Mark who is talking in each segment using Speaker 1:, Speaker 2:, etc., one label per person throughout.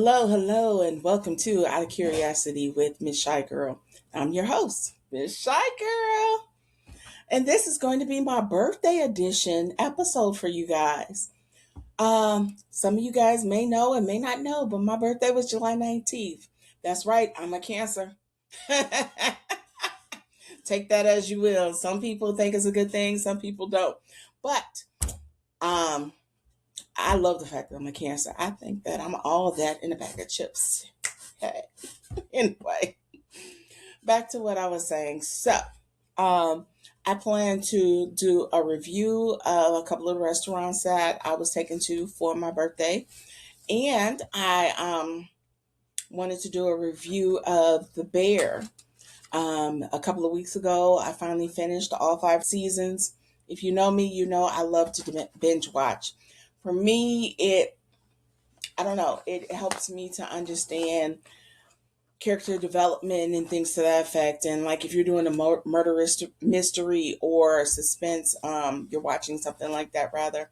Speaker 1: Hello, and welcome to Out of Curiosity with Mz.ChiGurl. I'm your host, Mz.ChiGurl, and this is going to be my birthday edition episode for you guys. Some of you guys may know and may not know, but my birthday was July 19th. That's right, I'm a Cancer. Take that as you will. Some people think it's a good thing, some people don't. But um, I love the fact that I'm a Cancer. I think that I'm all that in a bag of chips. Hey. Anyway, back to what I was saying. Um, I plan to do a review of a couple of restaurants that I was taken to for my birthday, and I wanted to do a review of The Bear. A couple of weeks ago, I finally finished all 5 seasons. If you know me, you know I love to binge watch. For me, I don't know, it helps me to understand character development and things to that effect. And like if you're doing a murderous mystery or suspense, you're watching something like that rather.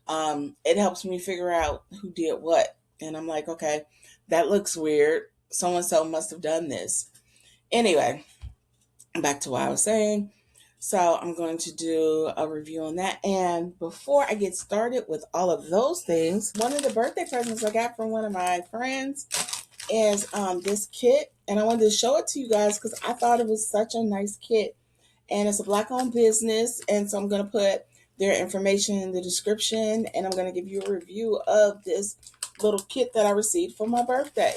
Speaker 1: It helps me figure out who did what. And I'm like, okay, that looks weird. So and so must have done this. Anyway, back to what I was saying. So I'm going to do a review on that. And before I get started with all of those things, one of the birthday presents I got from one of my friends is this kit, and I wanted to show it to you guys because I thought it was such a nice kit. And it's a Black-owned business, and so I'm going to put their information in the description, and I'm going to give you a review of this little kit that I received for my birthday.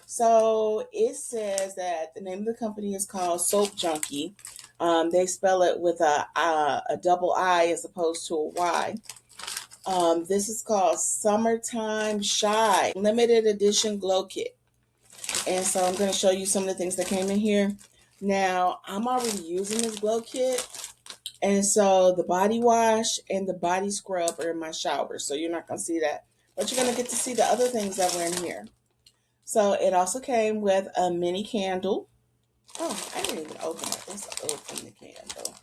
Speaker 1: So it says that the name of the company is called SoapJunkii. They spell it with a double I as opposed to a Y. This is called Summertime Shy Limited Edition Glow Kit. And so I'm going to show you some of the things that came in here. Now, I'm already using this glow kit. And so the body wash and the body scrub are in my shower. So you're not going to see that. But you're going to get to see the other things that were in here. So it also came with a mini candle. Oh, I didn't even open it. Let's open the candle.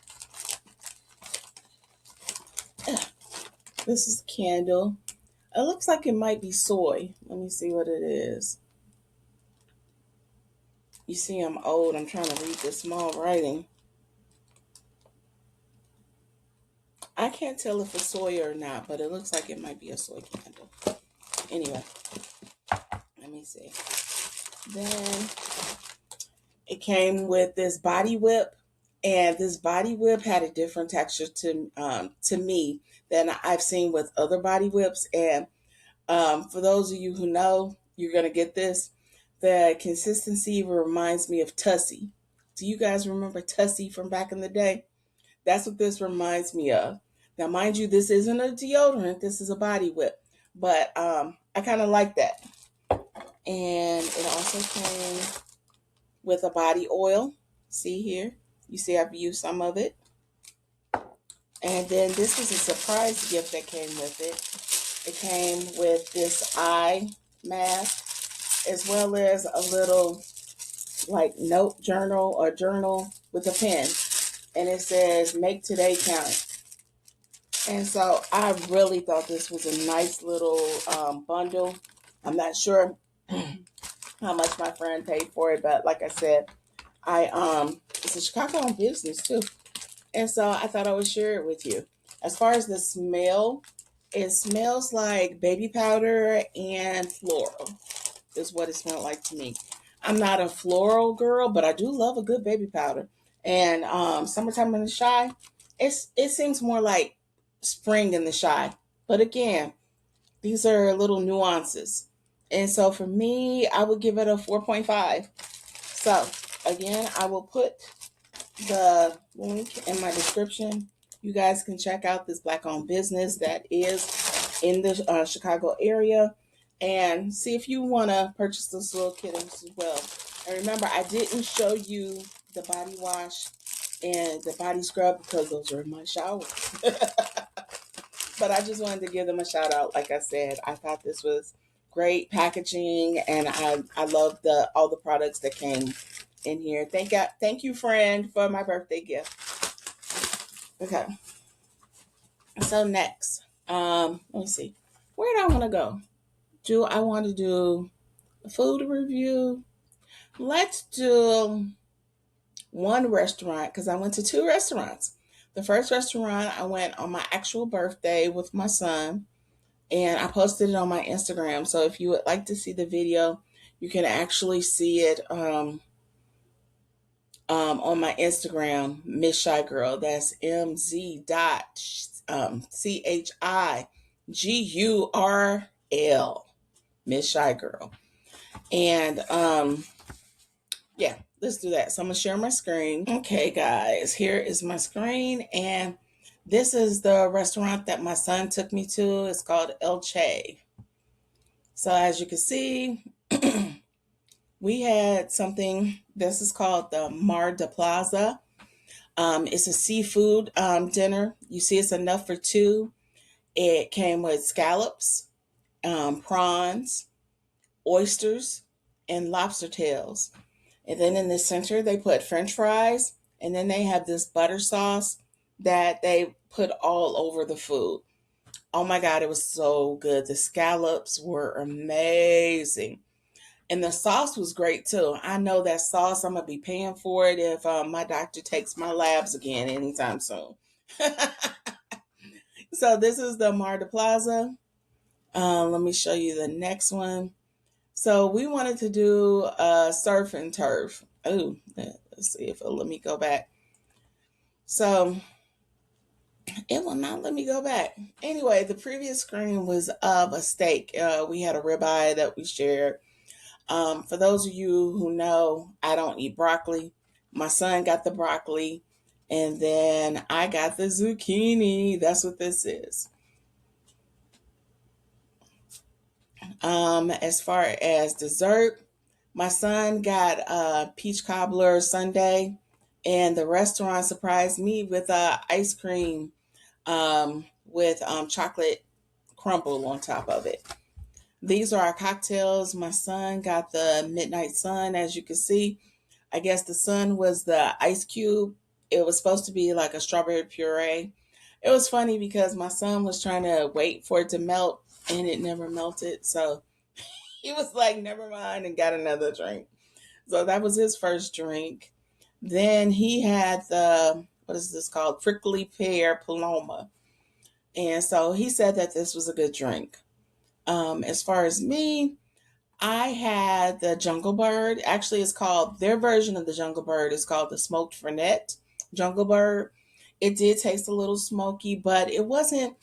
Speaker 1: This is a candle. It looks like it might be soy. Let me see what it is. You see, I'm old. I'm trying to read this small writing. I can't tell if it's soy or not, but it looks like it might be a soy candle. Anyway, let me see. Then it came with this body whip, and this body whip had a different texture to me than I've seen with other body whips. And for those of you who know, you're gonna get this. The consistency reminds me of Tussie. Do you guys remember Tussie from back in the day? That's what this reminds me of. Now, mind you, this isn't a deodorant. This is a body whip. But I kind of like that. And it also came with a body oil. See here? You see I've used some of it. And then this was a surprise gift that came with it. It came with this eye mask as well as a little like note journal or journal with a pen. And it says, make today count. And so I really thought this was a nice little bundle. I'm not sure how much my friend paid for it, but like I said, it's a Chicago business too. And so I thought I would share it with you. As far as the smell, it smells like baby powder and floral is what it smelled like to me. I'm not a floral girl, but I do love a good baby powder. And Summertime in the Shy, it seems more like spring in the Shy. But again, these are little nuances. And so for me, I would give it a 4.5. So again, I will put the link in my description. You guys can check out this Black-owned business that is in the Chicago area and see if you want to purchase this little kit as well. And remember, I didn't show you the body wash and the body scrub because those are in my shower. But I just wanted to give them a shout out. Like I said, I thought this was great packaging, and I love all the products that came in here. Thank you, friend, for my birthday gift. Okay. So next, let me see. Where do I want to go? Do I want to do food review. Let's do one restaurant because I went to two restaurants. The first restaurant I went on my actual birthday with my son, and I posted it on my Instagram. So if you would like to see the video, you can actually see it on my Instagram, Mz.ChiGurl. That's Mz.ChiGurl, Mz.ChiGurl. And yeah, let's do that. So I'm gonna share my screen. Okay, guys, here is my screen, and this is the restaurant that my son took me to. It's called El Che. So as you can see, we had something. This is called the Mar de Plaza. It's a seafood dinner. You see, it's enough for two. It came with scallops, prawns, oysters, and lobster tails. And then in the center, they put French fries, and then they have this butter sauce that they put all over the food. Oh my God, it was so good. The scallops were amazing. And the sauce was great too. I know that sauce, I'm going to be paying for it if my doctor takes my labs again anytime soon. So this is the Mar de Plaza. Let me show you the next one. So we wanted to do surf and turf. Oh, let's see if it'll let me go back. So it will not let me go back. Anyway, the previous screen was of a steak. We had a ribeye that we shared. For those of you who know, I don't eat broccoli. My son got the broccoli, and then I got the zucchini. That's what this is. As far as dessert, my son got a peach cobbler sundae, and the restaurant surprised me with ice cream with chocolate crumble on top of it. These are our cocktails. My son got the Midnight Sun, as you can see. I guess the sun was the ice cube. It was supposed to be like a strawberry puree. It was funny because my son was trying to wait for it to melt and it never melted. So he was like, never mind, and got another drink. So that was his first drink. Then he had the, what is this called? Prickly Pear Paloma. And so he said that this was a good drink. As far as me, I had the Jungle Bird. Actually, it's called, their version of the Jungle Bird is called the Smoked Fernet Jungle Bird. It did taste a little smoky, but it wasn't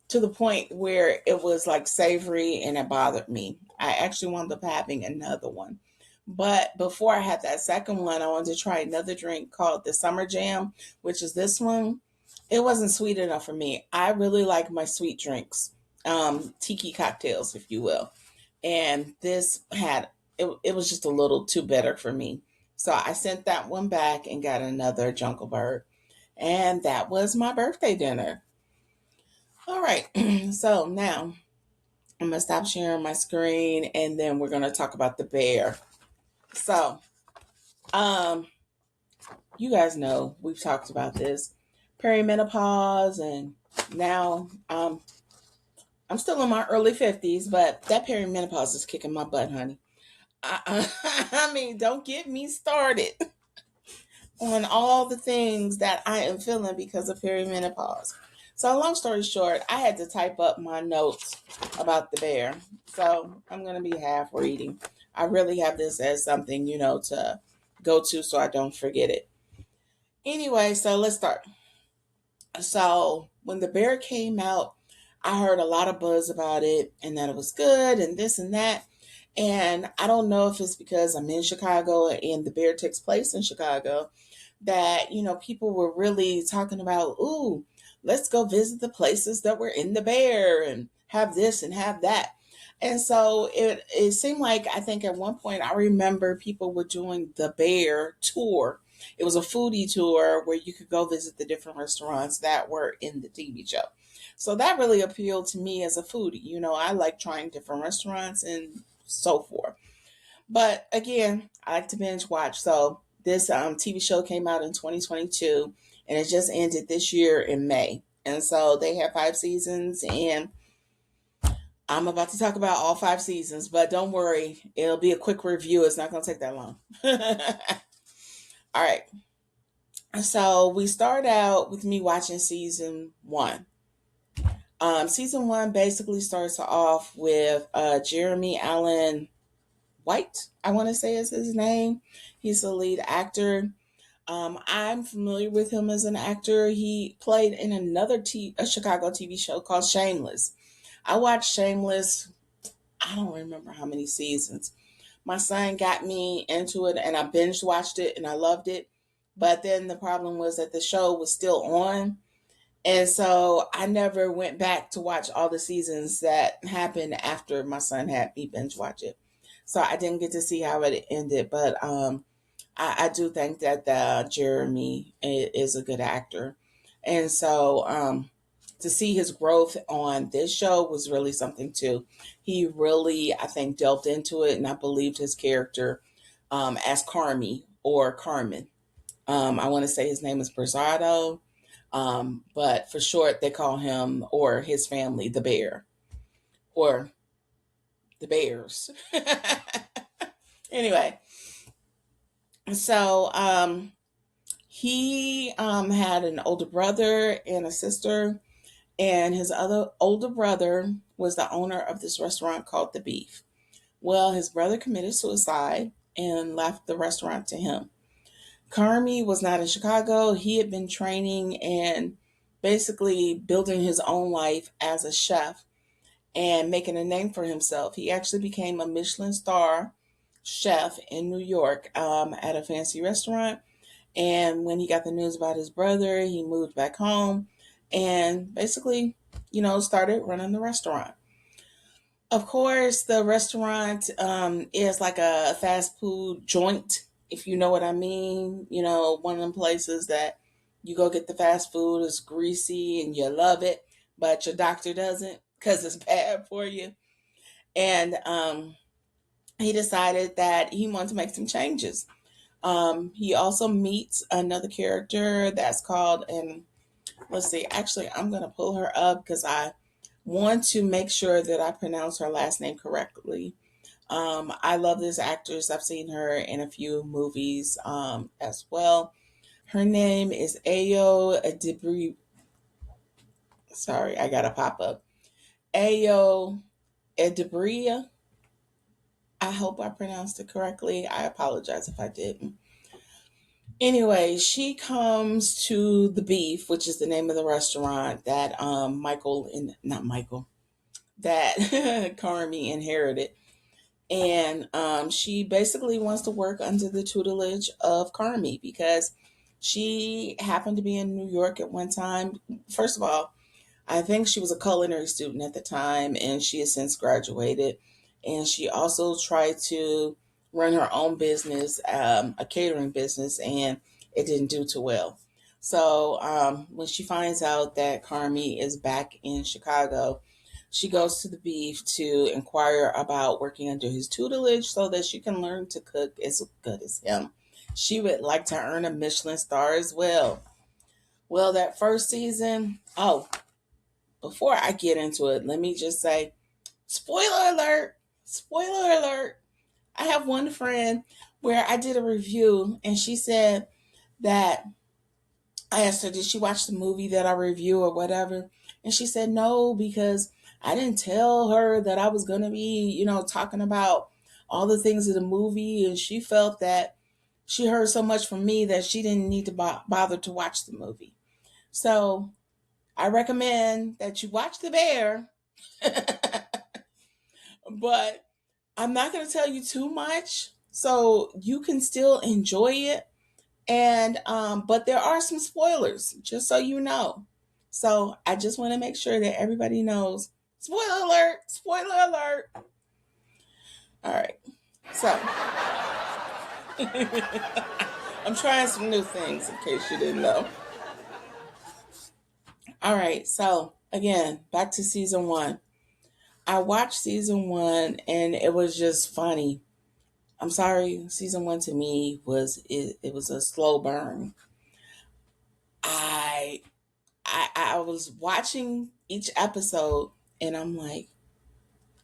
Speaker 1: to the point where it was like savory and it bothered me. I actually wound up having another one. But before I had that second one, I wanted to try another drink called the Summer Jam, which is this one. It wasn't sweet enough for me. I really like my sweet drinks, tiki cocktails, if you will. And this had, it was just a little too bitter for me. So I sent that one back and got another Jungle Bird. And that was my birthday dinner. All right. So now I'm going to stop sharing my screen and then we're going to talk about the bear. So, you guys know we've talked about this perimenopause, and now I'm still in my early 50s, but that perimenopause is kicking my butt, honey. I mean, don't get me started on all the things that I am feeling because of perimenopause. So, long story short, I had to type up my notes about the bear. So, I'm going to be half reading. I really have this as something, to go to so I don't forget it. Anyway, so let's start. So, when the bear came out, I heard a lot of buzz about it and that it was good and this and that. And I don't know if it's because I'm in Chicago and the bear takes place in Chicago that, people were really talking about, ooh, let's go visit the places that were in the bear and have this and have that. And so it seemed like, I think at one point I remember people were doing the bear tour. It was a foodie tour where you could go visit the different restaurants that were in the TV show. So that really appealed to me as a foodie. I like trying different restaurants and so forth. But again, I like to binge watch. So this TV show came out in 2022 and it just ended this year in May. And so they have 5 seasons, and I'm about to talk about all 5 seasons, but don't worry, it'll be a quick review. It's not going to take that long. All right. So we start out with me watching season one. Season one basically starts off with Jeremy Allen White, I want to say is his name. He's the lead actor. I'm familiar with him as an actor. He played in a Chicago TV show called Shameless. I watched Shameless, I don't remember how many seasons. My son got me into it and I binge watched it and I loved it. But then the problem was that the show was still on. And so I never went back to watch all the seasons that happened after my son had me binge watch it. So I didn't get to see how it ended. But I do think that Jeremy is a good actor. And so to see his growth on this show was really something too. He really, I think, delved into it, and I believed his character as Carmi or Carmen. I want to say his name is Brazado, but for short, they call him or his family the Bear or the Bears. Anyway, so he had an older brother and a sister, and his other older brother was the owner of this restaurant called The Beef. Well, his brother committed suicide and left the restaurant to him. Carmi was not in Chicago. He had been training and basically building his own life as a chef and making a name for himself. He actually became a Michelin star chef in New York at a fancy restaurant. And when he got the news about his brother, he moved back home and basically, started running the restaurant. Of course, the restaurant is like a fast food joint, if you know what I mean. One of them places that you go get the fast food, is greasy and you love it, but your doctor doesn't because it's bad for you. And he decided that he wanted to make some changes. He also meets another character that's called, and let's see, actually, I'm going to pull her up because I want to make sure that I pronounce her last name correctly. I love this actress. I've seen her in a few movies as well. Her name is Ayo Debris. Sorry, I got a pop up. Ayo Edebria. I hope I pronounced it correctly. I apologize if I didn't. Anyway, she comes to the Beef, which is the name of the restaurant that not Michael, that Carmi inherited. And she basically wants to work under the tutelage of Carmi because she happened to be in New York at one time. First of all, I think she was a culinary student at the time and she has since graduated. And she also tried to run her own business, a catering business, and it didn't do too well. So when she finds out that Carmi is back in Chicago, she goes to the Beef to inquire about working under his tutelage so that she can learn to cook as good as him. She would like to earn a Michelin star as well. Well, that first season, before I get into it, let me just say, spoiler alert, spoiler alert. I have one friend where I did a review and she said that I asked her, did she watch the movie that I review or whatever? And she said no, because I didn't tell her that I was going to be, talking about all the things of the movie. And she felt that she heard so much from me that she didn't need to bother to watch the movie. So I recommend that you watch The Bear, but I'm not going to tell you too much so you can still enjoy it. And but there are some spoilers, just so you know. So I just want to make sure that everybody knows. Spoiler alert! Spoiler alert! All right. So I'm trying some new things in case you didn't know. All right. So again, back to season one. I watched season one and it was just funny. I'm sorry, season one to me it was a slow burn. I was watching each episode and I'm like,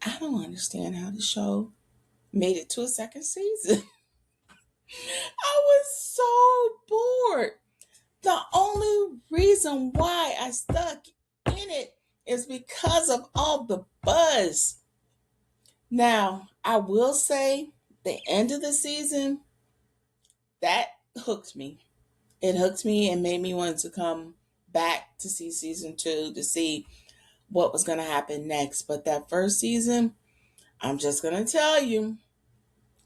Speaker 1: I don't understand how the show made it to a second season. I was so bored. The only reason why I stuck in it is because of all the buzz. Now, I will say the end of the season, that hooked me. It hooked me and made me want to come back to see season two to see what was going to happen next. But that first season, I'm just going to tell you,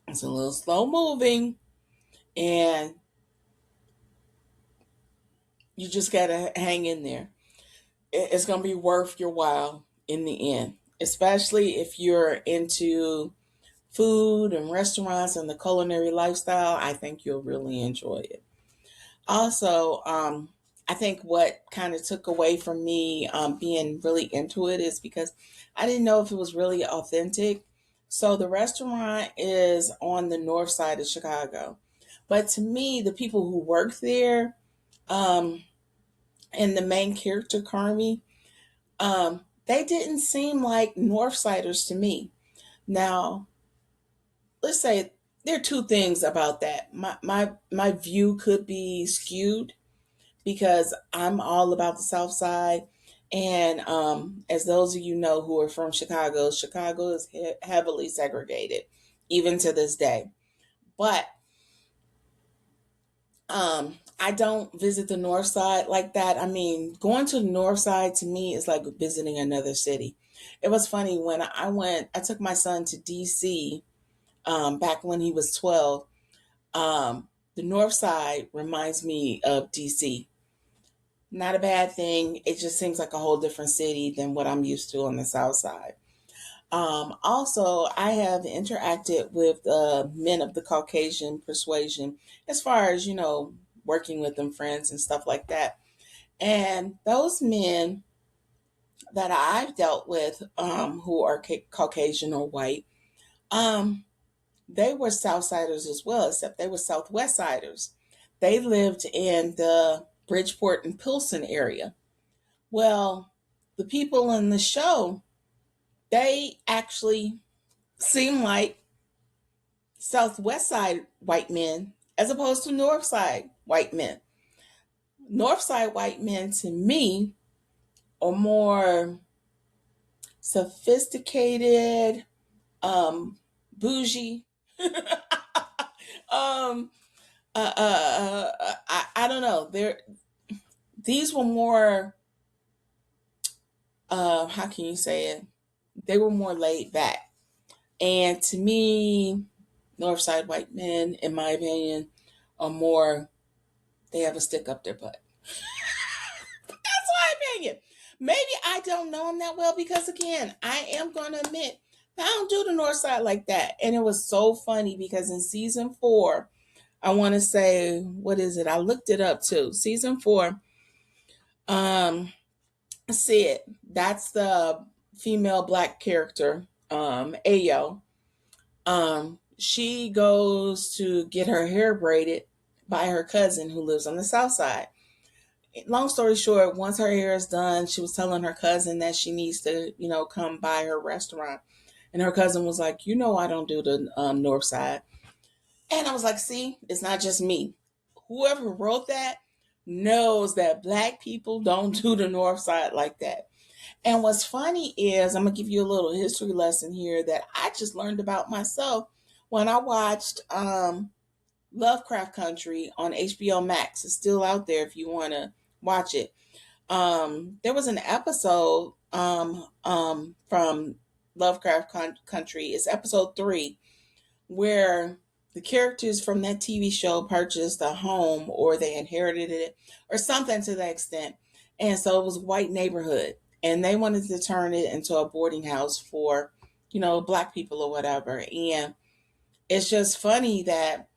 Speaker 1: it's a little slow moving and you just got to hang in there. It's going to be worth your while in the end, especially if you're into food and restaurants and the culinary lifestyle. I think you'll really enjoy it. Also, I think what kind of took away from me being really into it is because I didn't know if it was really authentic. So the restaurant is on the north side of Chicago. But to me, the people who work there, um, and the main character, Carmi, they didn't seem like Northsiders to me. Now, let's say there are two things about that. My view could be skewed because I'm all about the South Side. And as those of you know who are from Chicago, Chicago is heavily segregated, even to this day. But I don't visit the North Side like that. I mean, going to the North Side to me is like visiting another city. It was funny when I took my son to DC back when he was 12. The North Side reminds me of DC. Not a bad thing. It just seems like a whole different city than what I'm used to on the South Side. Also, I have interacted with men of the Caucasian persuasion as far as, working with them, friends and stuff like that. And those men that I've dealt with who are Caucasian or white, um, they were Southsiders as well, except they were Southwest Siders. They lived in the Bridgeport and Pilsen area. Well, the people in the show, they actually seem like Southwest Side white men as opposed to North Side white men. North Side white men to me are more sophisticated, bougie. um, I don't know. These were more. How can you say it? They were more laid back, and to me, North Side white men, in my opinion, are more. They have a stick up their butt. That's my opinion. Maybe I don't know them that well because, again, I am going to admit I don't do the North Side like that. And it was so funny because in season 4, I want to say, what is it? I looked it up too. Season 4, um, Sid, that's the female black character, Ayo. She goes to get her hair braided by her cousin who lives on the South Side. Long story short, once her hair is done, she was telling her cousin that she needs to, come by her restaurant. And her cousin was like, I don't do the North Side. And I was like, see, it's not just me. Whoever wrote that knows that black people don't do the North Side like that. And what's funny is, I'm going to give you a little history lesson here that I just learned about myself when I watched Lovecraft Country on HBO Max. It's still out there if you want to watch it. There was an episode from Lovecraft Country. It's episode 3, where the characters from that TV show purchased a home or they inherited it or something to that extent. And so it was a white neighborhood and they wanted to turn it into a boarding house for, black people or whatever. And it's just funny that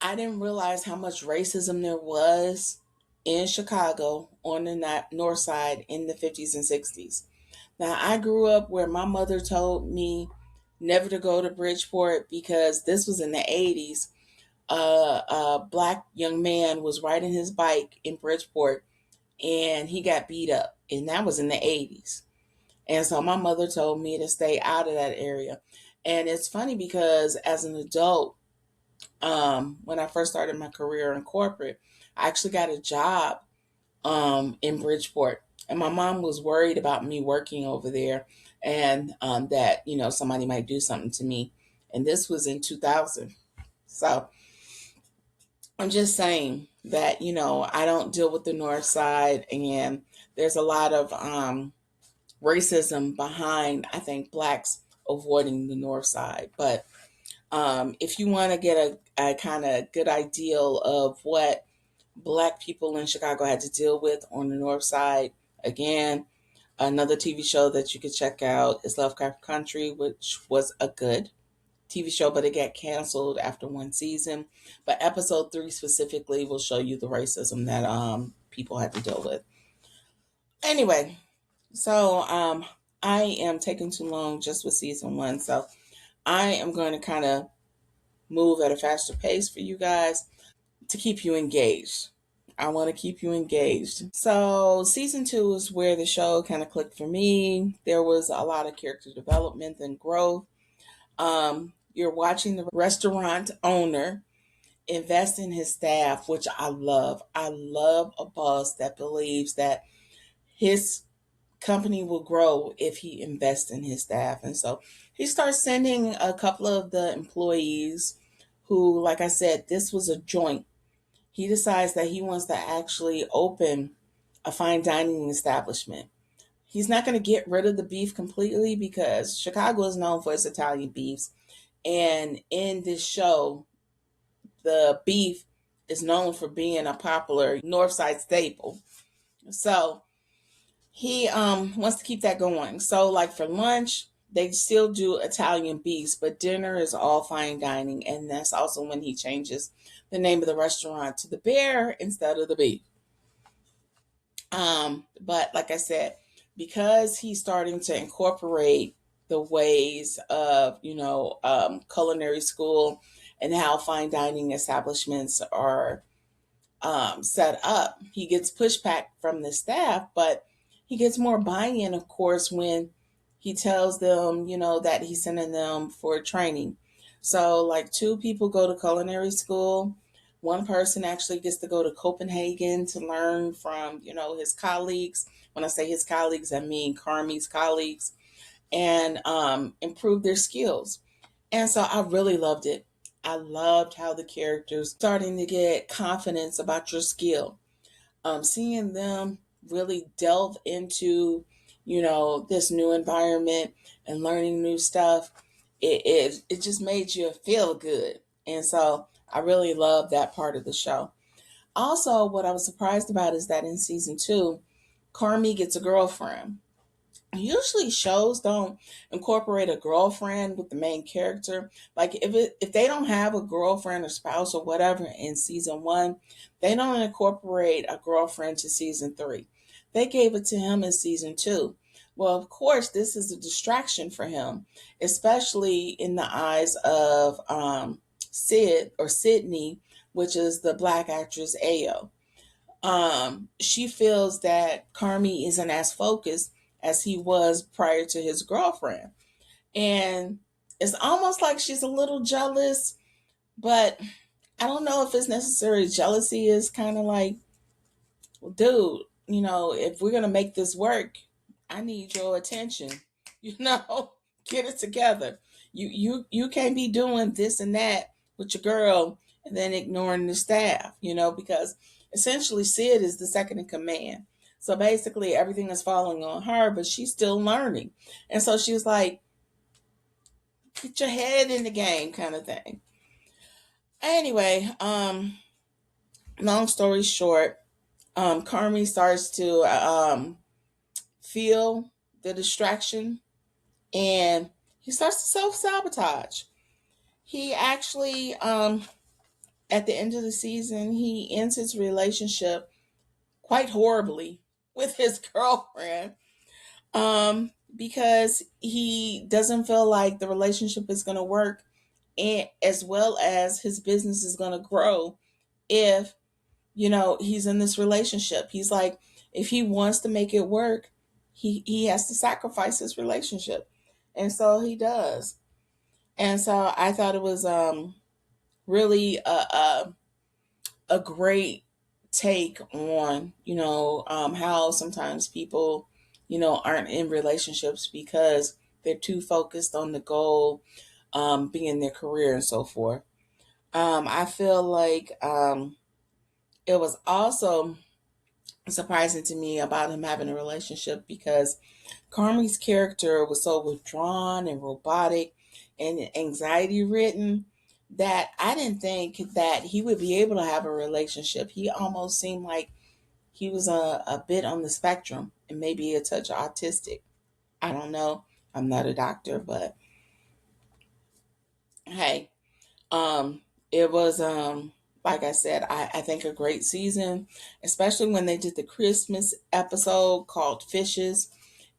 Speaker 1: I didn't realize how much racism there was in Chicago on the north side in the 50s and 60s. Now, I grew up where my mother told me never to go to Bridgeport because this was in the 80s. A black young man was riding his bike in Bridgeport and he got beat up, and that was in the 80s. And so my mother told me to stay out of that area. And it's funny because as an adult, when I first started my career in corporate, I actually got a job in Bridgeport. And my mom was worried about me working over there and that, somebody might do something to me. And this was in 2000. So I'm just saying that, I don't deal with the North Side, and there's a lot of racism behind, I think, blacks avoiding the North Side. But if you want to get a kind of good ideal of what black people in Chicago had to deal with on the North Side, again, another TV show that you could check out is Lovecraft Country, which was a good TV show, but it got canceled after one season. But episode 3 specifically will show you the racism that people had to deal with. Anyway, so I am taking too long just with season 1, so I am going to kind of move at a faster pace for you guys to keep you engaged. I want to keep you engaged. So season 2 is where the show kind of clicked for me. There was a lot of character development and growth. You're watching the restaurant owner invest in his staff, which I love. I love a boss that believes that his company will grow if he invests in his staff. And so he starts sending a couple of the employees who, like I said, this was a joint. He decides that he wants to actually open a fine dining establishment. He's not going to get rid of the beef completely because Chicago is known for its Italian beefs. And in this show, the beef is known for being a popular North Side staple. So he wants to keep that going. So like for lunch, they still do Italian beefs, but dinner is all fine dining. And that's also when he changes the name of the restaurant to the Bear instead of the Beef. But like I said, because he's starting to incorporate the ways of, culinary school and how fine dining establishments are set up, he gets pushback from the staff, but he gets more buy-in, of course, when he tells them, that he's sending them for training. So like 2 people go to culinary school. One person actually gets to go to Copenhagen to learn from, his colleagues. When I say his colleagues, I mean Carmi's colleagues, and improve their skills. And so I really loved it. I loved how the characters starting to get confidence about your skill. Seeing them really delve into, this new environment and learning new stuff, it just made you feel good. And so I really love that part of the show. Also, what I was surprised about is that in season 2, Carmi gets a girlfriend. Usually shows don't incorporate a girlfriend with the main character. Like if they don't have a girlfriend or spouse or whatever in season 1, they don't incorporate a girlfriend to season 3. They gave it to him in season 2. Well, of course, this is a distraction for him, especially in the eyes of Sid or Sydney, which is the black actress Ayo. She feels that Carmi isn't as focused as he was prior to his girlfriend. And it's almost like she's a little jealous, but I don't know if it's necessary. Jealousy is kind of like, well, dude, if we're going to make this work, I need your attention. You know, get it together. You can't be doing this and that with your girl and then ignoring the staff, because essentially Sid is the second in command. So basically everything is falling on her, but she's still learning. And so she was like, get your head in the game kind of thing. Anyway, long story short, Carmi starts to feel the distraction and he starts to self-sabotage. He actually, at the end of the season, he ends his relationship quite horribly with his girlfriend because he doesn't feel like the relationship is going to work, and as well as his business is going to grow if he's in this relationship. He's like, if he wants to make it work, he has to sacrifice his relationship, and so he does. And so I thought it was really a great take on, how sometimes people, aren't in relationships because they're too focused on the goal, being their career and so forth. I feel like it was also surprising to me about him having a relationship because Carmi's character was so withdrawn and robotic and anxiety ridden that I didn't think that he would be able to have a relationship. He almost seemed like he was a bit on the spectrum and maybe a touch autistic. I don't know. I'm not a doctor, but hey, um, it was like I said, I think a great season, especially when they did the Christmas episode called Fishes,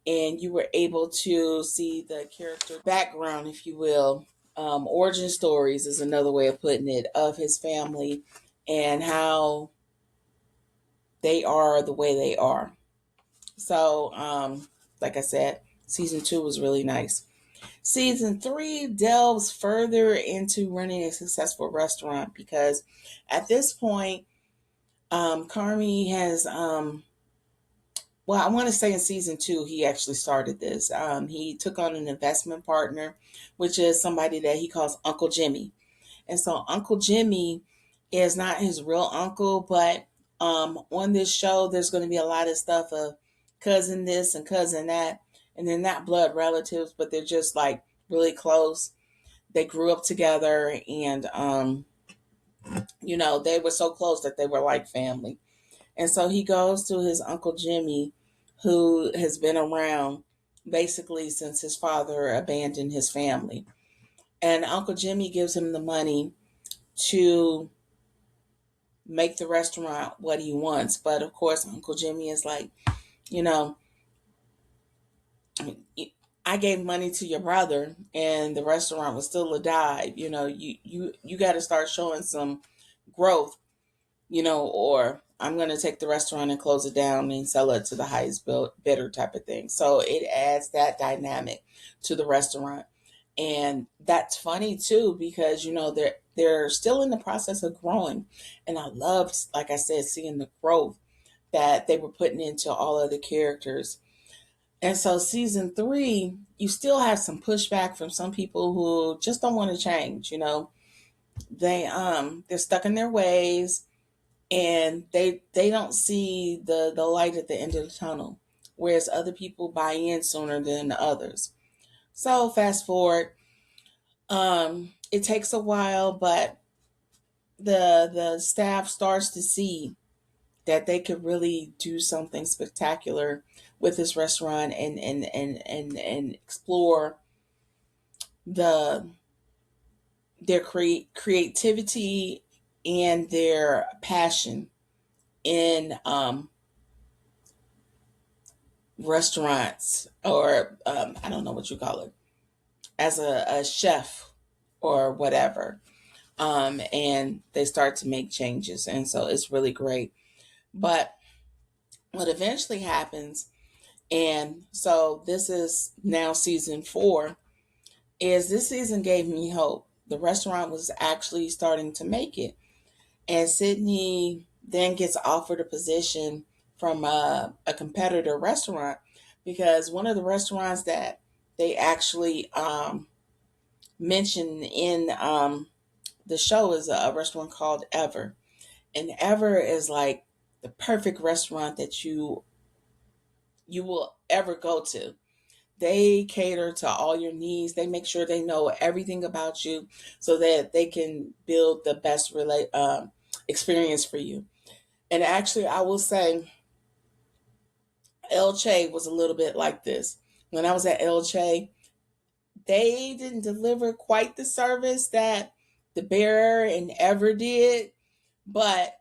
Speaker 1: and you were able to see the character background, if you will. Origin stories is another way of putting it, of his family and how they are the way they are. So, like I said, season 2 was really nice. Season 3 delves further into running a successful restaurant because at this point, Carmi has, well, I want to say in season 2, he actually started this. He took on an investment partner, which is somebody that he calls Uncle Jimmy. And so Uncle Jimmy is not his real uncle, but on this show, there's going to be a lot of stuff of cousin this and cousin that. And they're not blood relatives, but they're just like really close. They grew up together and, they were so close that they were like family. And so he goes to his Uncle Jimmy, who has been around basically since his father abandoned his family. And Uncle Jimmy gives him the money to make the restaurant what he wants. But of course, Uncle Jimmy is like, you know, I gave money to your brother and the restaurant was still a dive. You got to start showing some growth, or I'm going to take the restaurant and close it down and sell it to the highest bidder type of thing. So it adds that dynamic to the restaurant. And that's funny too, because, they're still in the process of growing. And I loved, like I said, seeing the growth that they were putting into all of the characters. And so season 3, you still have some pushback from some people who just don't want to change, they're stuck in their ways and they don't see the light at the end of the tunnel, whereas other people buy in sooner than others. So fast forward, it takes a while, but the staff starts to see that they could really do something spectacular with this restaurant and explore the their creativity and their passion in restaurants, or I don't know what you call it, as a chef or whatever. And they start to make changes. And so it's really great. But what eventually happens, and so this is now season 4, is this season gave me hope. The restaurant was actually starting to make it. And Sydney then gets offered a position from a competitor restaurant, because one of the restaurants that they actually mention in the show is a restaurant called Ever. And Ever is like the perfect restaurant that you will ever go to. They cater to all your needs. They make sure they know everything about you so that they can build the best experience for you. And actually, I will say, El Che was a little bit like this. When I was at El Che, they didn't deliver quite the service that the Bearer and Ever did, but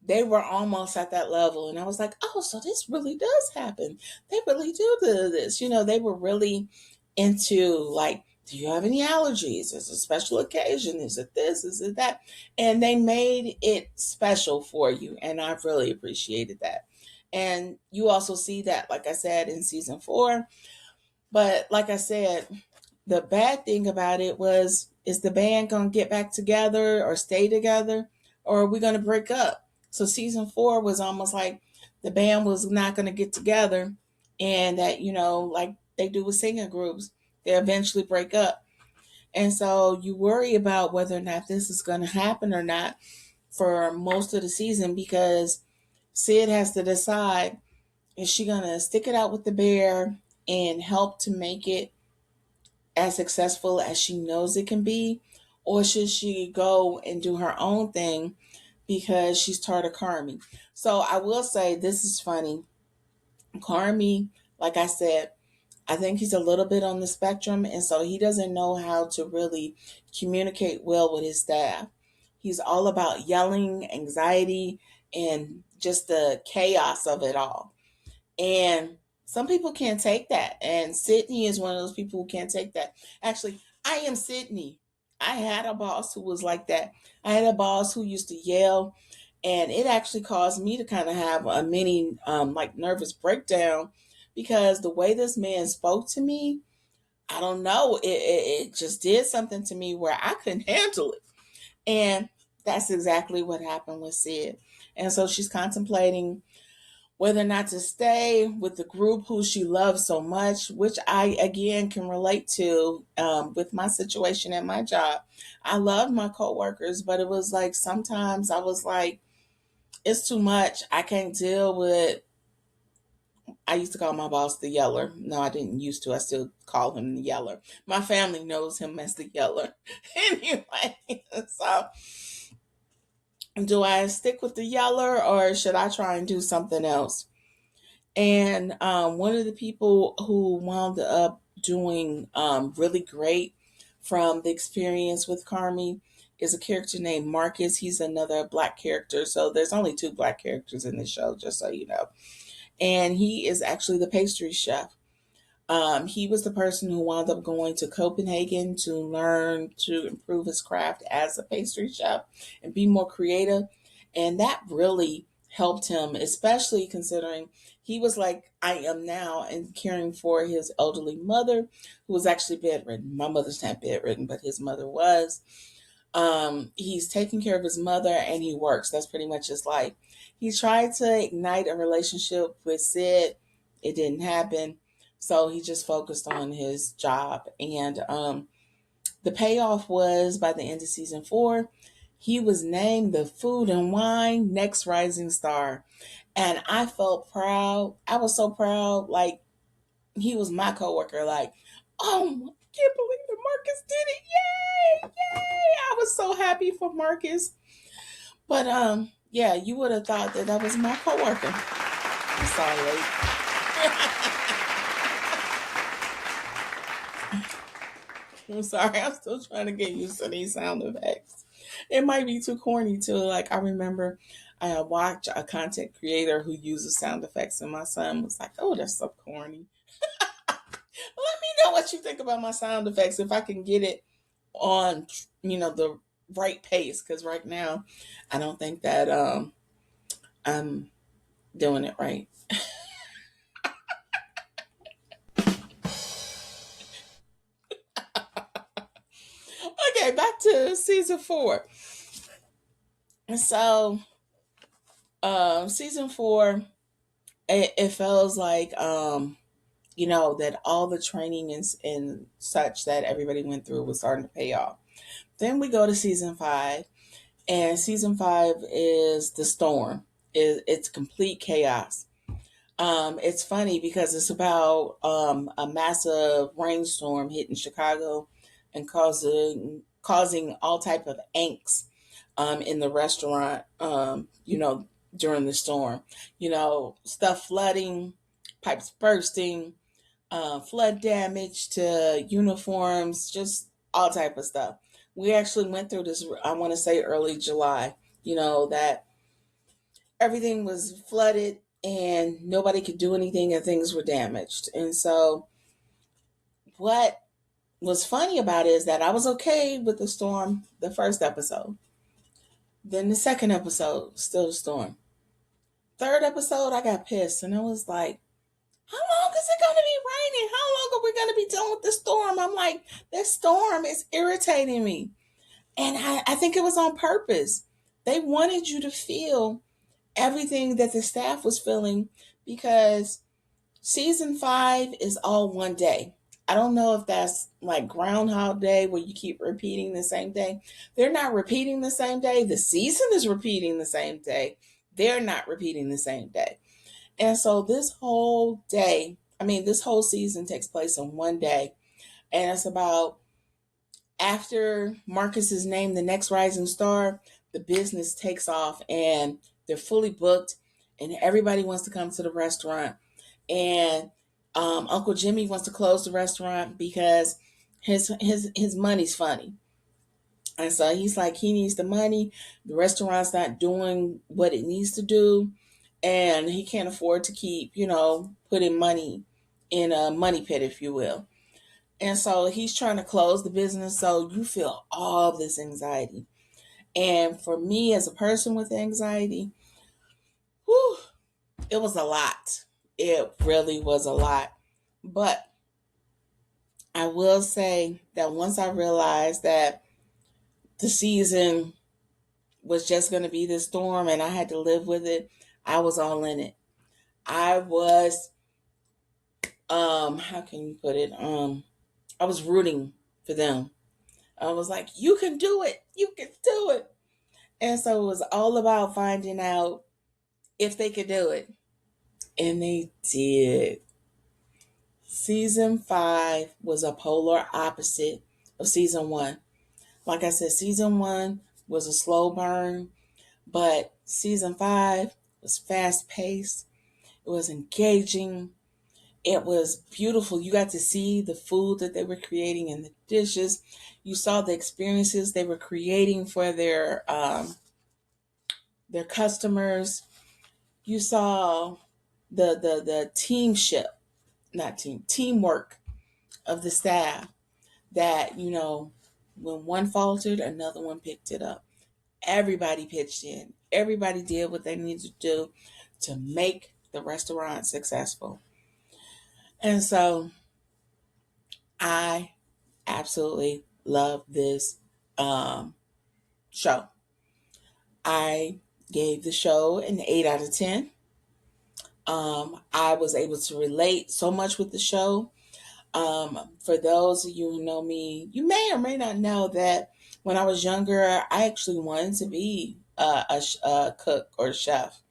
Speaker 1: they were almost at that level. And I was like, oh, so this really does happen. They really do this. They were really into like, do you have any allergies? Is it a special occasion? Is it this? Is it that? And they made it special for you. And I really appreciated that. And you also see that, like I said, in season 4. But like I said, the bad thing about it was, is the band going to get back together or stay together, or are we going to break up? So season 4 was almost like the band was not going to get together, and that, like they do with singing groups, they eventually break up. And so you worry about whether or not this is going to happen or not for most of the season, because Sid has to decide, is she going to stick it out with the bear and help to make it as successful as she knows it can be, or should she go and do her own thing because she's tired of Carmi? So I will say this is funny. Carmi, like I said, I think he's a little bit on the spectrum, and so he doesn't know how to really communicate well with his staff. He's all about yelling, anxiety, and just the chaos of it all. And some people can't take that. And Sydney is one of those people who can't take that. Actually, I am Sydney. I had a boss who was like that. I had a boss who used to yell, and it actually caused me to kind of have a mini like nervous breakdown, because the way this man spoke to me, I don't know, it just did something to me where I couldn't handle it. And that's exactly what happened with Sid. And so she's contemplating whether or not to stay with the group who she loves so much, which I again can relate to with my situation at my job. I loved my coworkers, but it was like sometimes I was like, it's too much. I can't deal with. I used to call my boss the yeller. No, I didn't used to. I still call him the yeller. My family knows him as the yeller. Anyway, so do I stick with the yeller, or should I try and do something else? And one of the people who wound up doing really great from the experience with Carmi is a character named Marcus. He's another black character. So there's only 2 black characters in the show, just so you know. And he is actually the pastry chef. He was the person who wound up going to Copenhagen to learn to improve his craft as a pastry chef and be more creative. And that really helped him, especially considering he was like I am now and caring for his elderly mother, who was actually bedridden. My mother's not bedridden, but his mother was. He's taking care of his mother and he works. That's pretty much his life. He tried to ignite a relationship with Sid. It didn't happen. So he just focused on his job. And the payoff was, by the end of season 4, he was named the Food and Wine Next Rising Star. And I felt proud. I was so proud. Like, he was my coworker. Like, oh, I can't believe that Marcus did it. Yay! Yay! I was so happy for Marcus. But yeah, you would have thought that that was my coworker. I'm sorry. I'm sorry. I'm still trying to get used to these sound effects. It might be too corny too. Like, I remember I watched a content creator who uses sound effects, and my son was like, "Oh, that's so corny." Let me know what you think about my sound effects, if I can get it on, the right pace. Because right now, I don't think that I'm doing it right. Okay, back to season 4. And so, season 4, it feels like that all the training and such that everybody went through was starting to pay off. Then we go to season 5, and season 5 is the storm. It's complete chaos. It's funny because it's about a massive rainstorm hitting Chicago and causing all type of angst in the restaurant. During the storm, stuff flooding, pipes bursting, flood damage to uniforms, just all type of stuff. We actually went through this, I want to say early July, that everything was flooded and nobody could do anything and things were damaged. And so what was funny about it is that I was okay with the storm the first episode. Then the second episode, still a storm. Third episode, I got pissed and I was like, how long is it going to be raining? How long are we going to be dealing with the storm? I'm like, this storm is irritating me. And I think it was on purpose. They wanted you to feel everything that the staff was feeling because season 5 is all one day. I don't know if that's like Groundhog Day where you keep repeating the same day. They're not repeating the same day. The season is repeating the same day. They're not repeating the same day. And so this whole day, this whole season takes place in one day. And it's about after Marcus is named the next rising star, the business takes off and they're fully booked and everybody wants to come to the restaurant. And Uncle Jimmy wants to close the restaurant because his money's funny. And so he's like, he needs the money. The restaurant's not doing what it needs to do. And he can't afford to keep, putting money in a money pit, if you will. And so he's trying to close the business. So you feel all this anxiety. And for me, as a person with anxiety, whew, it was a lot. It really was a lot. But I will say that once I realized that the season was just going to be this storm and I had to live with it, I was all in it. I was, how can you put it? I was rooting for them. I was like, you can do it. You can do it. And so it was all about finding out if they could do it. And they did. Season 5 was a polar opposite of season 1. Like I said, season 1 was a slow burn, but season 5 was fast paced. It was engaging. It was beautiful. You got to see the food that they were creating and the dishes. You saw the experiences they were creating for their customers. You saw the teamwork of the staff that, when one faltered, another one picked it up. Everybody pitched in. Everybody did what they needed to do to make the restaurant successful. And so I absolutely love this show. I gave the show an 8 out of 10. I was able to relate so much with the show. For those of you who know me, you may or may not know that when I was younger, I actually wanted to be a cook or a chef.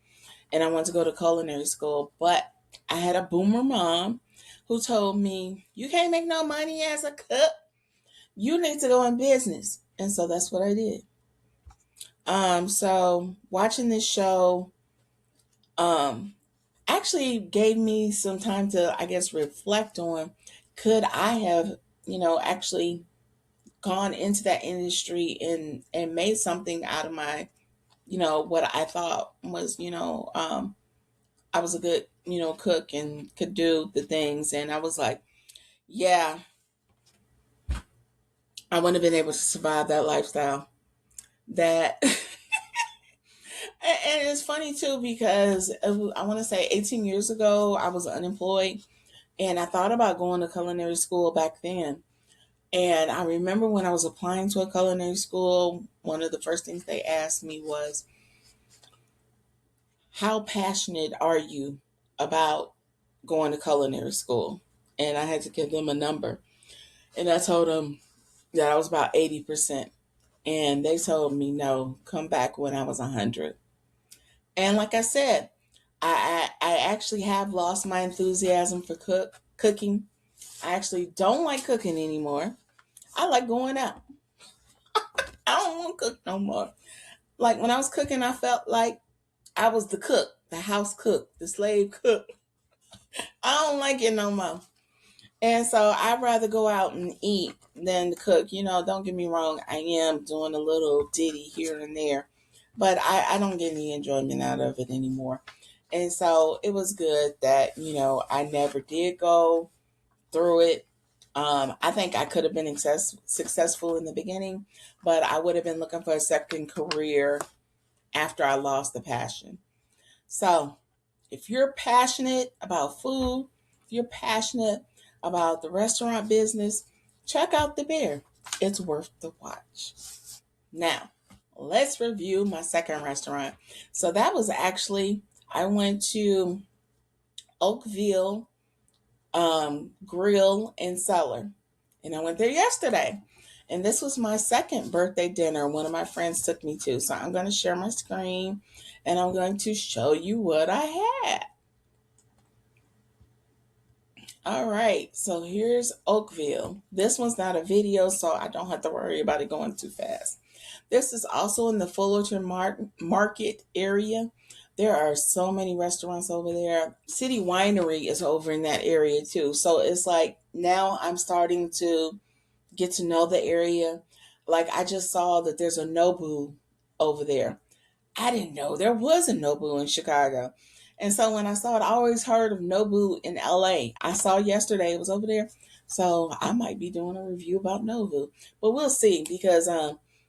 Speaker 1: And I wanted to go to culinary school. But I had a boomer mom who told me, you can't make no money as a cook. You need to go in business. And so that's what I did. So watching this show actually gave me some time to, I guess, reflect on, could I have, actually gone into that industry and made something out of my, what I thought was, I was a good, cook and could do the things. And I was like, yeah, I wouldn't have been able to survive that lifestyle. That And it's funny too because I want to say 18 years ago, I was unemployed and I thought about going to culinary school back then. And I remember when I was applying to a culinary school, one of the first things they asked me was, how passionate are you about going to culinary school? And I had to give them a number. And I told them that I was about 80%. And they told me, no, come back when I was 100. And like I said, I actually have lost my enthusiasm for cooking. I actually don't like cooking anymore. I like going out. I don't want to cook no more. Like when I was cooking, I felt like I was the cook, the house cook, the slave cook. I don't like it no more. And so I'd rather go out and eat than to cook. Don't get me wrong. I am doing a little ditty here and there, but I don't get any enjoyment out of it anymore. And so it was good that, I never did go through it. I think I could have been successful in the beginning, but I would have been looking for a second career after I lost the passion. So if you're passionate about food, if you're passionate about the restaurant business, check out the bear. It's worth the watch. Now, let's review my second restaurant. So that was actually, I went to Oakville Grill and Cellar, and I went there yesterday. And this was my second birthday dinner one of my friends took me to. So I'm going to share my screen and I'm going to show you what I had. All right, so here's Oakville. This one's not a video, so I don't have to worry about it going too fast. This is also in the Fullerton Market area. There are so many restaurants over there. City Winery is over in that area too. So it's like now I'm starting to get to know the area. Like I just saw that there's a Nobu over there. I didn't know there was a Nobu in Chicago. And so when I saw it, I always heard of Nobu in LA. I saw yesterday it was over there. So I might be doing a review about Nobu. But we'll see because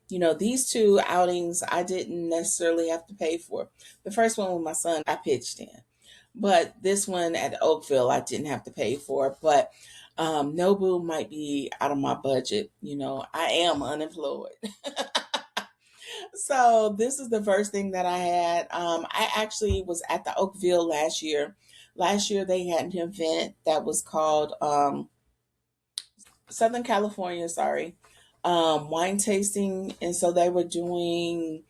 Speaker 1: these two outings I didn't necessarily have to pay for. The first one with my son I pitched in. But this one at Oakville I didn't have to pay for. But Nobu might be out of my budget. I am unemployed. So this is the first thing that I had. I actually was at the Oakville last year. Last year they had an event that was called Southern California, sorry, wine tasting, and so they were doing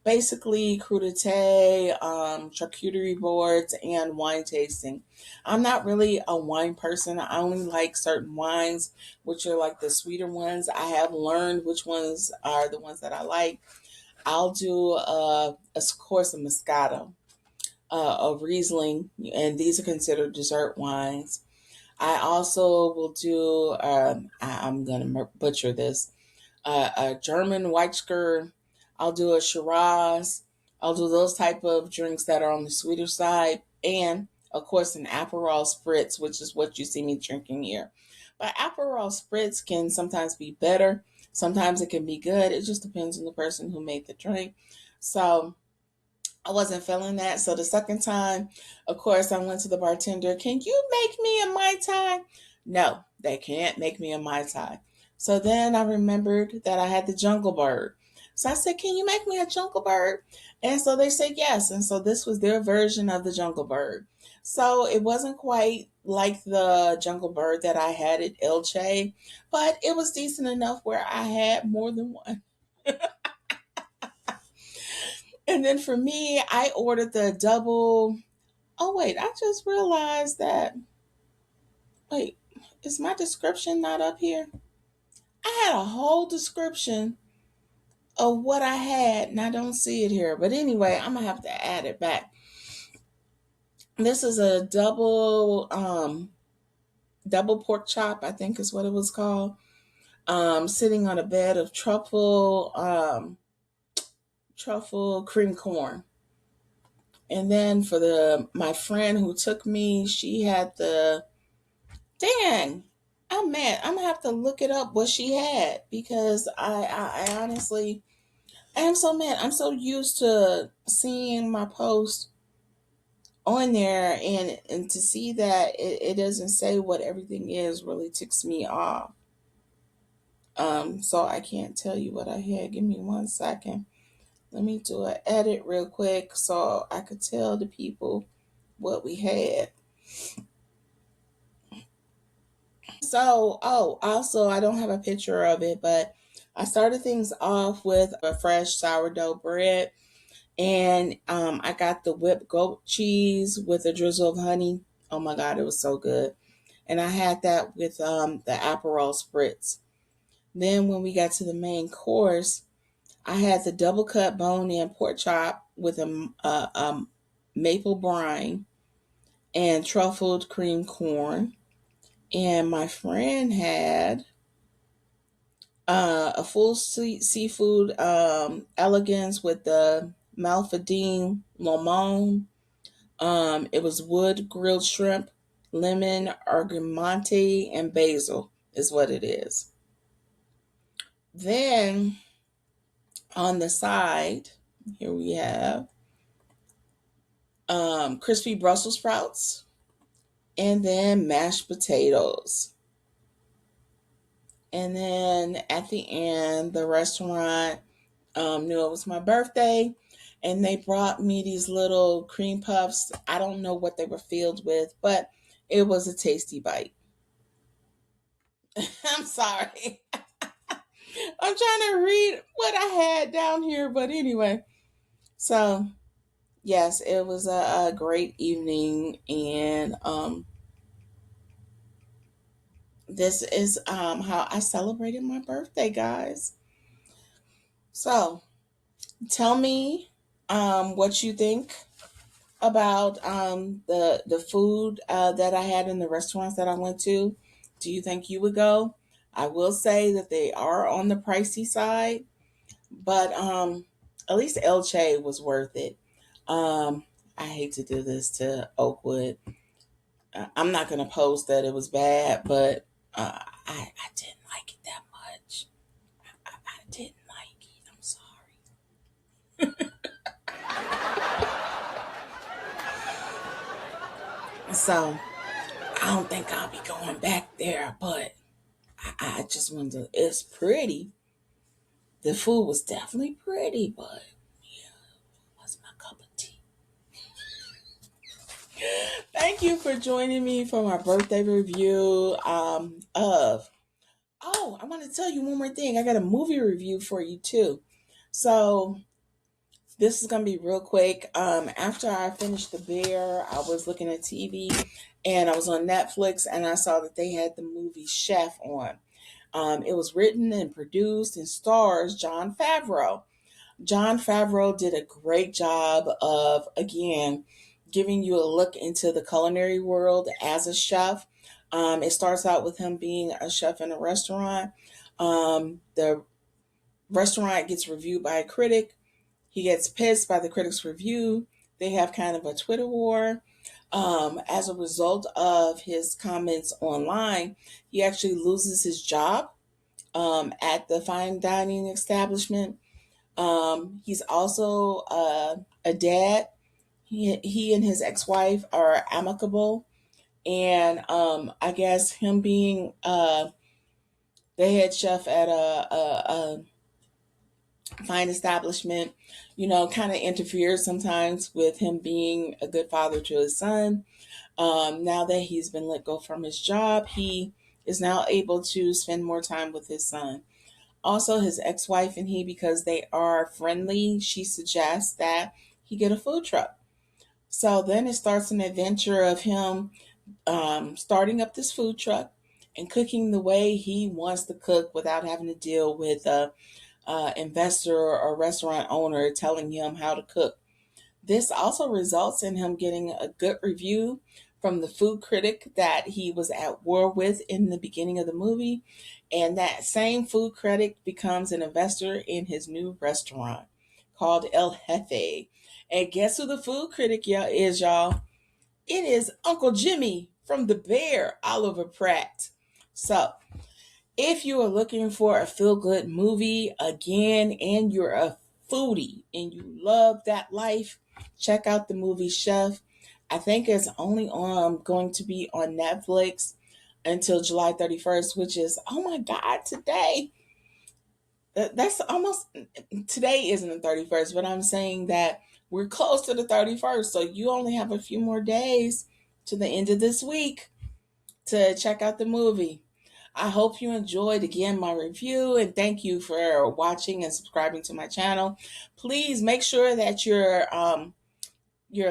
Speaker 1: basically crudité, charcuterie boards, and wine tasting. I'm not really a wine person. I only like certain wines, which are like the sweeter ones. I have learned which ones are the ones that I like. I'll do, of course, a Moscato, a Riesling, and these are considered dessert wines. I also will do, I'm going to butcher this, a German Weichger. I'll do a Shiraz. I'll do those type of drinks that are on the sweeter side. And, of course, an Aperol Spritz, which is what you see me drinking here. But Aperol Spritz can sometimes be better. Sometimes it can be good. It just depends on the person who made the drink. So I wasn't feeling that. So the second time, of course, I went to the bartender. Can you make me a Mai Tai? No, they can't make me a Mai Tai. So then I remembered that I had the Jungle Bird. So I said, can you make me a Jungle Bird? And so they said yes. And so this was their version of the Jungle Bird. So it wasn't quite like the Jungle Bird that I had at Elche, but it was decent enough where I had more than one. And then for me, I ordered the double. Oh, wait, I just realized that. Wait, is my description not up here? I had a whole description of what I had, and I don't see it here. But anyway, I'm going to have to add it back. This is a double pork chop, I think is what it was called. Sitting on a bed of truffle cream corn. And then for my friend who took me, she had the dang. I'm mad. I'm gonna have to look it up what she had because I honestly I am so mad. I'm so used to seeing my post on there and to see that it doesn't say what everything is really ticks me off. So I can't tell you what I had. Give me 1 second. Let me do an edit real quick so I could tell the people what we had. So, also, I don't have a picture of it, but I started things off with a fresh sourdough bread, and I got the whipped goat cheese with a drizzle of honey. Oh my God, it was so good. And I had that with the Aperol Spritz. Then, when we got to the main course, I had the double cut bone in pork chop with a maple brine and truffled cream corn. And my friend had a full seafood elegance with the Malfadine Lomon. It was wood grilled shrimp, lemon, argamante, and basil is what it is. Then on the side, here we have crispy Brussels sprouts, and then mashed potatoes. And then at the end, the restaurant knew it was my birthday, and they brought me these little cream puffs. I don't know what they were filled with, but it was a tasty bite. I'm sorry. I'm trying to read what I had down here, but anyway. So, yes, it was a great evening, and this is how I celebrated my birthday, guys. So, tell me what you think about the food that I had in the restaurants that I went to. Do you think you would go? I will say that they are on the pricey side, but at least El Che was worth it. Um, I hate to do this to Oakwood. I'm not going to post that it was bad, but I didn't like it that much. I didn't like it. I'm sorry. So I don't think I'll be going back there, but I just wanted to. It's pretty. The food was definitely pretty, but yeah, it wasn't my cup of tea. Thank you for joining me for my birthday review of. Oh, I want to tell you one more thing. I got a movie review for you too. So this is gonna be real quick. After I finished The Bear, I was looking at TV, and I was on Netflix, and I saw that they had the movie Chef on. It was written and produced and stars Jon Favreau. Jon Favreau did a great job of, again, giving you a look into the culinary world as a chef. It starts out with him being a chef in a restaurant. The restaurant gets reviewed by a critic. He gets pissed by the critics' review. They have kind of a Twitter war. As a result of his comments online, he actually loses his job at the fine dining establishment. He's also a dad. He and his ex-wife are amicable, and I guess him being the head chef at a fine establishment, kind of interferes sometimes with him being a good father to his son. Now that he's been let go from his job, he is now able to spend more time with his son. Also, his ex-wife and he, because they are friendly, she suggests that he get a food truck. So then it starts an adventure of him starting up this food truck and cooking the way he wants to cook without having to deal with a investor or restaurant owner telling him how to cook. This also results in him getting a good review from the food critic that he was at war with in the beginning of the movie. And that same food critic becomes an investor in his new restaurant called El Jefe. And guess who the food critic is, y'all? It is Uncle Jimmy from The Bear, Oliver Pratt. So, if you are looking for a feel-good movie again, and you're a foodie and you love that life, check out the movie Chef. I think it's only going to be on Netflix until July 31st, which is, oh my God, today. That's almost, today isn't the 31st, but I'm saying that we're close to the 31st. So you only have a few more days to the end of this week to check out the movie. I hope you enjoyed again my review, and thank you for watching and subscribing to my channel. Please make sure that you're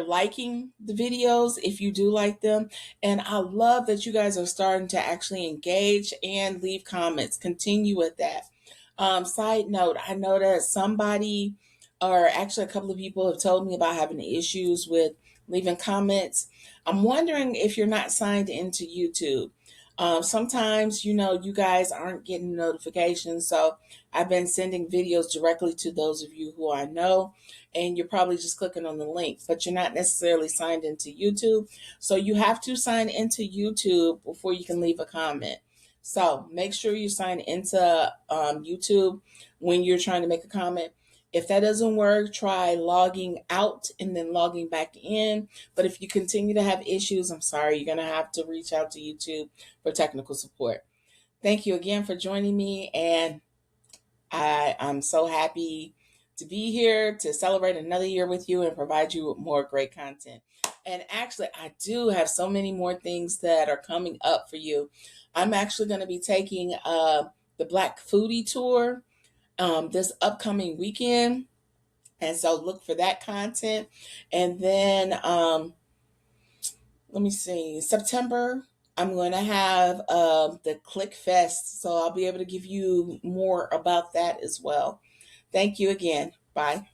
Speaker 1: liking the videos if you do like them. And I love that you guys are starting to actually engage and leave comments. Continue with that. Side note, I know that somebody, or actually a couple of people, have told me about having issues with leaving comments. I'm wondering if you're not signed into YouTube. Sometimes, you guys aren't getting notifications. So I've been sending videos directly to those of you who I know, and you're probably just clicking on the link, but you're not necessarily signed into YouTube. So you have to sign into YouTube before you can leave a comment. So make sure you sign into YouTube when you're trying to make a comment. If that doesn't work, try logging out and then logging back in. But if you continue to have issues, I'm sorry, you're going to have to reach out to YouTube for technical support. Thank you again for joining me, and I'm so happy to be here to celebrate another year with you and provide you with more great content. And actually, I do have so many more things that are coming up for you. I'm actually going to be taking the Black Foodie Tour this upcoming weekend. And so look for that content. And then let me see, September, I'm going to have the Click Fest. So I'll be able to give you more about that as well. Thank you again. Bye.